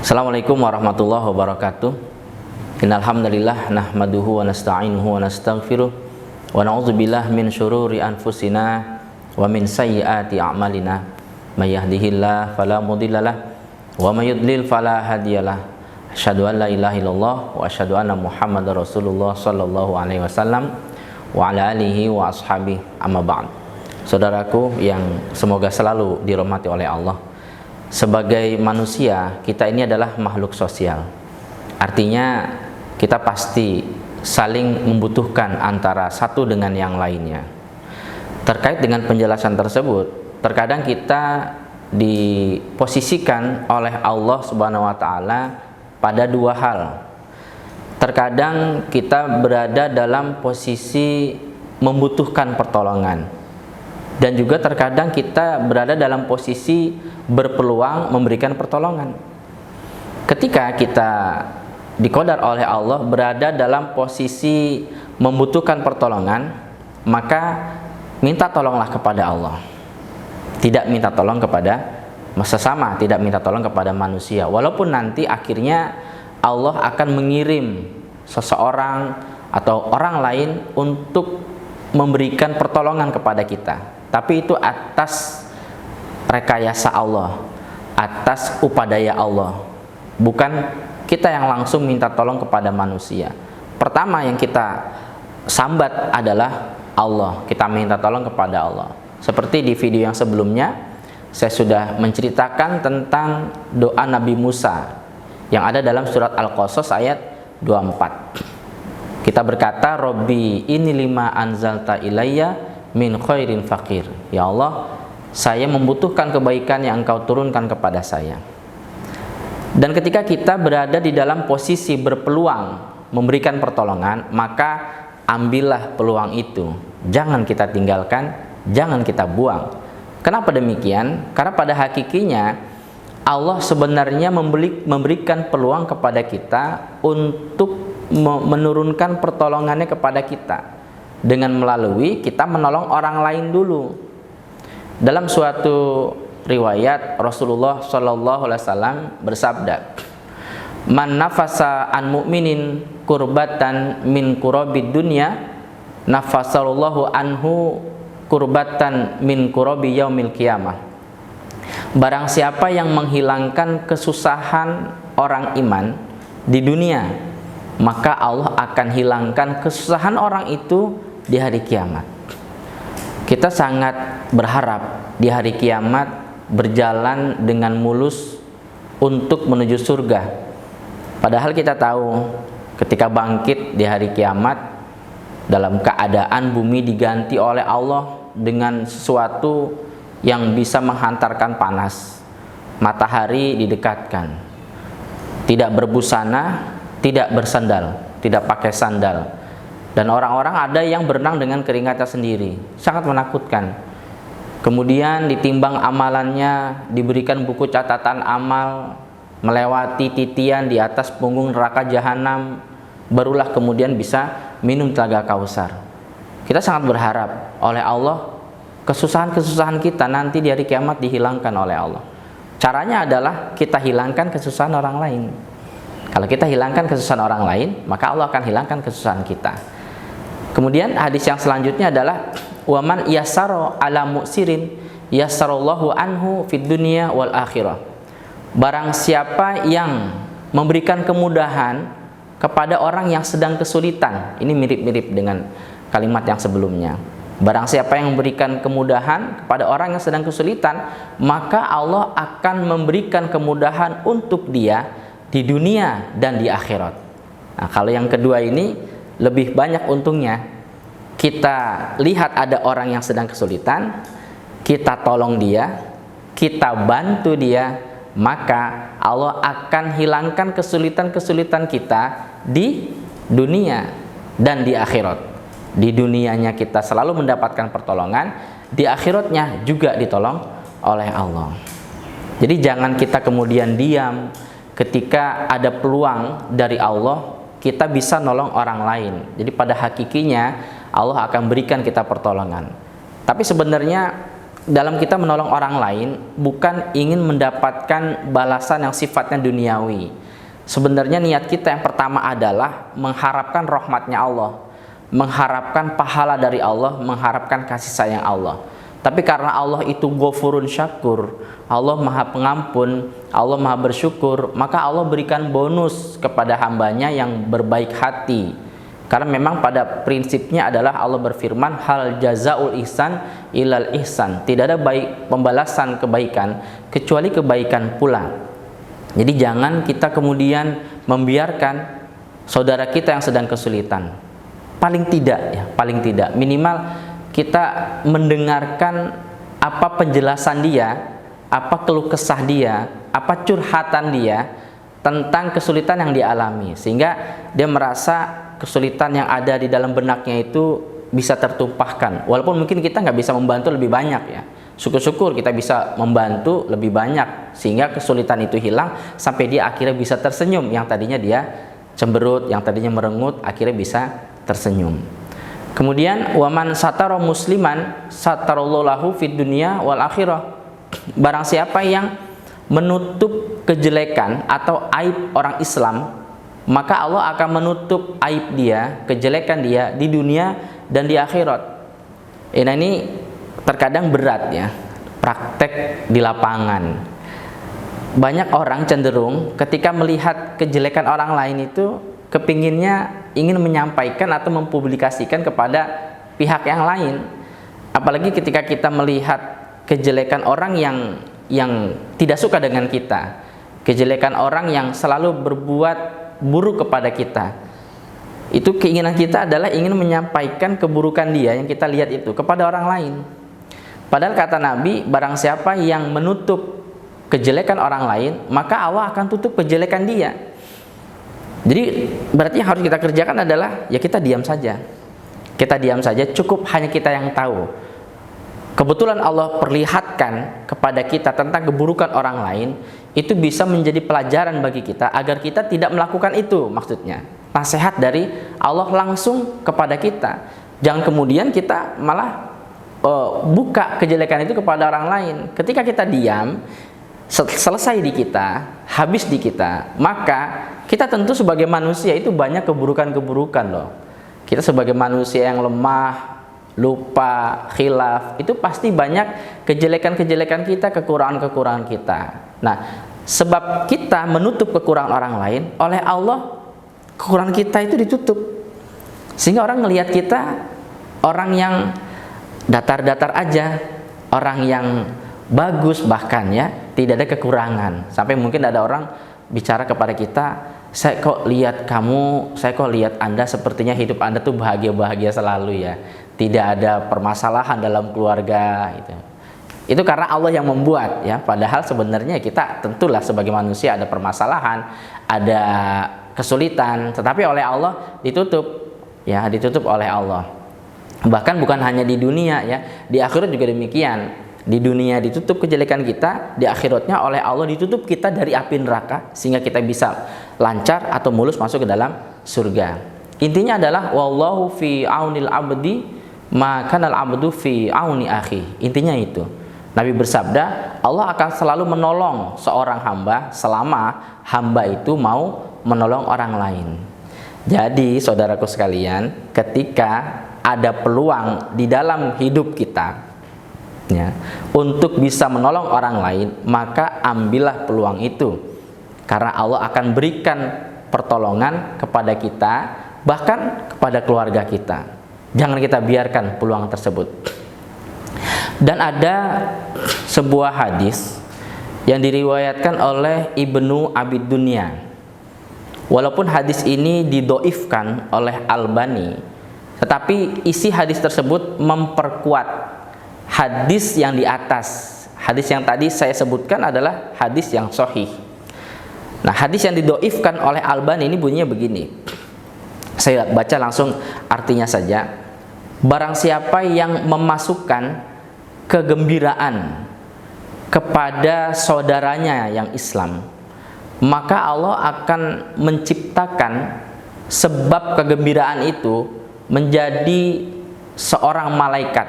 Assalamualaikum warahmatullahi wabarakatuh. Innal hamdalillah nahmaduhu wa nasta'inuhu wa nastaghfiruh wa na'udzubillahi min syururi anfusina wa min sayyiati a'malina. May yahdihillahu fala mudhillalah wa may yudlil fala hadiyalah. Asyhadu an la ilaha illallah wa asyhadu anna Muhammadar Rasulullah sallallahu alaihi wasallam wa ala alihi wa ashabihi, amma ba'd. Saudaraku yang semoga selalu dirahmati oleh Allah, sebagai manusia kita ini adalah makhluk sosial. Artinya kita pasti saling membutuhkan antara satu dengan yang lainnya. Terkait dengan penjelasan tersebut, terkadang kita diposisikan oleh Allah Subhanahu wa taala pada dua hal. Terkadang kita berada dalam posisi membutuhkan pertolongan, dan juga terkadang kita berada dalam posisi berpeluang memberikan pertolongan. Ketika kita diqadar oleh Allah berada dalam posisi membutuhkan pertolongan, maka minta tolonglah kepada Allah. Tidak minta tolong kepada sesama, tidak minta tolong kepada manusia. Walaupun nanti akhirnya Allah akan mengirim seseorang atau orang lain untuk memberikan pertolongan kepada kita, tapi itu atas rekayasa Allah, atas upadaya Allah, bukan kita yang langsung minta tolong kepada manusia. Pertama yang kita sambat adalah Allah, kita minta tolong kepada Allah. Seperti di video yang sebelumnya saya sudah menceritakan tentang doa Nabi Musa yang ada dalam surat Al-Qasas ayat 24. Kita berkata, Robbi ini lima anzalta ilayya min khairin faqir. Ya Allah, saya membutuhkan kebaikan yang Engkau turunkan kepada saya. Dan ketika kita berada di dalam posisi berpeluang memberikan pertolongan, maka ambillah peluang itu. Jangan kita tinggalkan, jangan kita buang. Kenapa demikian? Karena pada hakikinya Allah sebenarnya memberikan peluang kepada kita untuk menurunkan pertolongannya kepada kita dengan melalui kita menolong orang lain dulu. Dalam suatu riwayat Rasulullah Shallallahu Alaihi Wasallam bersabda, "Man nafasa an mu'minin kurbatan min kurabid dunya, nafasallahu anhu kurbatan min kurabi yaumil qiyamah." Barang siapa yang menghilangkan kesusahan orang iman di dunia, maka Allah akan hilangkan kesusahan orang itu di hari kiamat. Kita sangat berharap di hari kiamat berjalan dengan mulus untuk menuju surga. Padahal kita tahu ketika bangkit di hari kiamat dalam keadaan bumi diganti oleh Allah dengan sesuatu yang bisa menghantarkan panas, matahari didekatkan, tidak berbusana, tidak bersandal, tidak pakai sandal, dan orang-orang ada yang berenang dengan keringatnya sendiri, sangat menakutkan. Kemudian ditimbang amalannya, diberikan buku catatan amal, melewati titian di atas punggung neraka jahanam, barulah kemudian bisa minum telaga Kausar. Kita sangat berharap oleh Allah kesusahan-kesusahan kita nanti di hari kiamat dihilangkan oleh Allah. Caranya adalah kita hilangkan kesusahan orang lain. Kalau kita hilangkan kesusahan orang lain, maka Allah akan hilangkan kesusahan kita. Kemudian hadis yang selanjutnya adalah waman yassara ala mu'sirin yassarallahu anhu fid dunya wal akhirah. Barang siapa yang memberikan kemudahan kepada orang yang sedang kesulitan, ini mirip-mirip dengan kalimat yang sebelumnya. Barang siapa yang memberikan kemudahan kepada orang yang sedang kesulitan, maka Allah akan memberikan kemudahan untuk dia di dunia dan di akhirat. Nah, kalau yang kedua ini lebih banyak untungnya. Kita lihat ada orang yang sedang kesulitan, kita tolong dia, kita bantu dia, maka Allah akan hilangkan kesulitan-kesulitan kita di dunia dan di akhirat. Di dunianya kita selalu mendapatkan pertolongan, di akhiratnya juga ditolong oleh Allah. Jadi jangan kita kemudian diam ketika ada peluang dari Allah, kita bisa nolong orang lain. Jadi pada hakikinya Allah akan berikan kita pertolongan. Tapi sebenarnya dalam kita menolong orang lain bukan ingin mendapatkan balasan yang sifatnya duniawi. Sebenarnya niat kita yang pertama adalah mengharapkan rahmatnya Allah, mengharapkan pahala dari Allah, mengharapkan kasih sayang Allah. Tapi karena Allah itu Ghafurun Syakur, Allah Maha Pengampun, Allah Maha Bersyukur, maka Allah berikan bonus kepada hambanya yang berbaik hati. Karena memang pada prinsipnya adalah Allah berfirman, hal jazaul ihsan ilal ihsan. Tidak ada baik pembalasan kebaikan kecuali kebaikan pula. Jadi jangan kita kemudian membiarkan saudara kita yang sedang kesulitan. Paling tidak minimal kita mendengarkan apa penjelasan dia, apa keluh kesah dia, apa curhatan dia tentang kesulitan yang dialami, sehingga dia merasa kesulitan yang ada di dalam benaknya itu bisa tertumpahkan. Walaupun mungkin kita nggak bisa membantu lebih banyak ya, syukur-syukur kita bisa membantu lebih banyak sehingga kesulitan itu hilang sampai dia akhirnya bisa tersenyum. Yang tadinya dia cemberut, yang tadinya merengut, akhirnya bisa tersenyum. Kemudian waman satara musliman satarallahu lahu fid dunya wal akhirah. Barang siapa yang menutup kejelekan atau aib orang Islam, maka Allah akan menutup aib dia, kejelekan dia di dunia dan di akhirat. Nah, ini terkadang berat ya, praktek di lapangan. Banyak orang cenderung ketika melihat kejelekan orang lain itu kepinginnya ingin menyampaikan atau mempublikasikan kepada pihak yang lain. Apalagi ketika kita melihat kejelekan orang yang tidak suka dengan kita, kejelekan orang yang selalu berbuat buruk kepada kita. Itu keinginan kita adalah ingin menyampaikan keburukan dia yang kita lihat itu kepada orang lain. Padahal kata Nabi, barang siapa yang menutup kejelekan orang lain, maka Allah akan tutup kejelekan dia. Jadi berarti yang harus kita kerjakan adalah ya kita diam saja. Kita diam saja, cukup hanya kita yang tahu. Kebetulan Allah perlihatkan kepada kita tentang keburukan orang lain, itu bisa menjadi pelajaran bagi kita agar kita tidak melakukan itu. Maksudnya nasihat dari Allah langsung kepada kita. Jangan kemudian kita malah buka kejelekan itu kepada orang lain. Ketika kita diam, selesai di kita, habis di kita, maka kita tentu sebagai manusia itu banyak keburukan-keburukan loh. Kita sebagai manusia yang lemah, lupa, khilaf, itu pasti banyak kejelekan-kejelekan kita, kekurangan-kekurangan kita. Nah, sebab kita menutup kekurangan orang lain, oleh Allah kekurangan kita itu ditutup. Sehingga orang melihat kita orang yang datar-datar aja, orang yang bagus bahkan ya, tidak ada kekurangan. Sampai mungkin ada orang bicara kepada kita, saya kok lihat Anda sepertinya hidup Anda tuh bahagia-bahagia selalu ya. Tidak ada permasalahan dalam keluarga gitu. Itu karena Allah yang membuat ya. Padahal sebenarnya kita tentulah sebagai manusia ada permasalahan, ada kesulitan, tetapi oleh Allah ditutup ya, ditutup oleh Allah. Bahkan bukan hanya di dunia ya, di akhirat juga demikian. Di dunia ditutup kejelekan kita, di akhiratnya oleh Allah ditutup kita dari api neraka sehingga kita bisa lancar atau mulus masuk ke dalam surga. Intinya adalah wallahu fi aunil abdi maka al abdu fi auni akhi. Intinya itu. Nabi bersabda, Allah akan selalu menolong seorang hamba selama hamba itu mau menolong orang lain. Jadi saudaraku sekalian, ketika ada peluang di dalam hidup kita ya, untuk bisa menolong orang lain, maka ambillah peluang itu, karena Allah akan berikan pertolongan kepada kita, bahkan kepada keluarga kita. Jangan kita biarkan peluang tersebut. Dan ada sebuah hadis yang diriwayatkan oleh Ibnu Abi Dunya. Walaupun hadis ini didoifkan oleh Albani, tetapi isi hadis tersebut memperkuat hadis yang di atas. Hadis yang tadi saya sebutkan adalah hadis yang sahih. Nah, hadis yang didoifkan oleh Albani ini bunyinya begini. Saya baca langsung artinya saja. Barang siapa yang memasukkan kegembiraan kepada saudaranya yang Islam, maka Allah akan menciptakan sebab kegembiraan itu menjadi seorang malaikat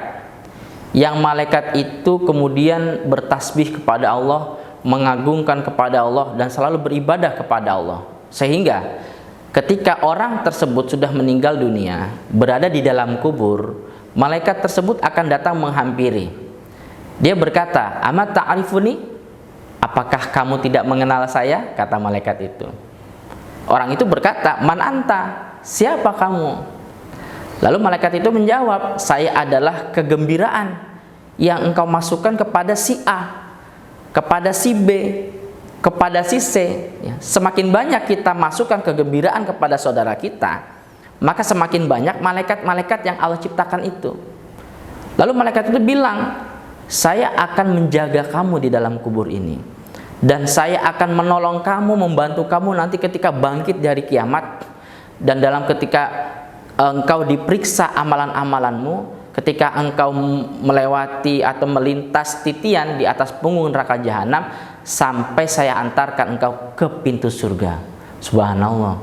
Yang malaikat itu kemudian bertasbih kepada Allah, mengagungkan kepada Allah, dan selalu beribadah kepada Allah. Sehingga ketika orang tersebut sudah meninggal dunia, berada di dalam kubur, malaikat tersebut akan datang menghampiri. Dia berkata, "Amat ta'rifuni?" Apakah kamu tidak mengenal saya? Kata malaikat itu. Orang itu berkata, "Man anta?" Siapa kamu? Lalu malaikat itu menjawab, "Saya adalah kegembiraan yang engkau masukkan kepada si A, kepada si B, kepada si C." Semakin banyak kita masukkan kegembiraan kepada saudara kita, maka semakin banyak malaikat-malaikat yang Allah ciptakan itu. Lalu malaikat itu bilang, "Saya akan menjaga kamu di dalam kubur ini, dan saya akan menolong kamu, membantu kamu nanti ketika bangkit dari kiamat, dan dalam ketika engkau diperiksa amalan-amalanmu, ketika engkau melewati atau melintas titian di atas punggung neraka jahanam, sampai saya antarkan engkau ke pintu surga." Subhanallah.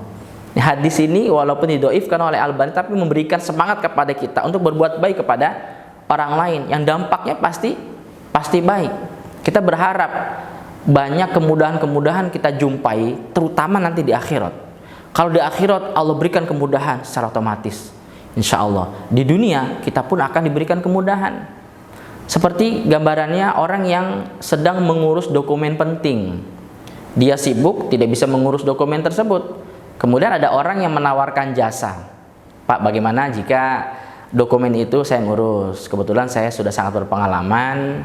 Hadis ini walaupun didhaifkan oleh Albani, tapi memberikan semangat kepada kita untuk berbuat baik kepada orang lain, yang dampaknya pasti baik. Kita berharap banyak kemudahan-kemudahan kita jumpai, terutama nanti di akhirat. Kalau di akhirat Allah berikan kemudahan secara otomatis, insya Allah di dunia kita pun akan diberikan kemudahan. Seperti gambarannya orang yang sedang mengurus dokumen penting, dia sibuk tidak bisa mengurus dokumen tersebut. Kemudian ada orang yang menawarkan jasa, "Pak, bagaimana jika dokumen itu saya ngurus? Kebetulan saya sudah sangat berpengalaman,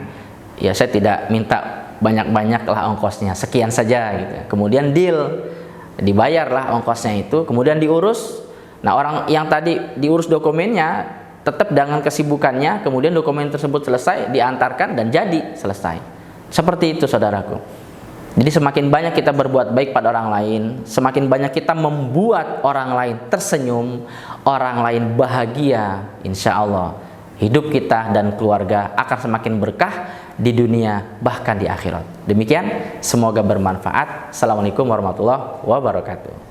ya saya tidak minta banyak-banyak lah ongkosnya, sekian saja," gitu. Kemudian deal, dibayarlah ongkosnya itu, kemudian diurus. Nah, orang yang tadi diurus dokumennya tetap dengan kesibukannya, kemudian dokumen tersebut selesai, diantarkan dan jadi selesai. Seperti itu saudaraku. Jadi semakin banyak kita berbuat baik pada orang lain, semakin banyak kita membuat orang lain tersenyum, orang lain bahagia, insya Allah hidup kita dan keluarga akan semakin berkah di dunia bahkan di akhirat. Demikian, semoga bermanfaat. Assalamualaikum warahmatullahi wabarakatuh.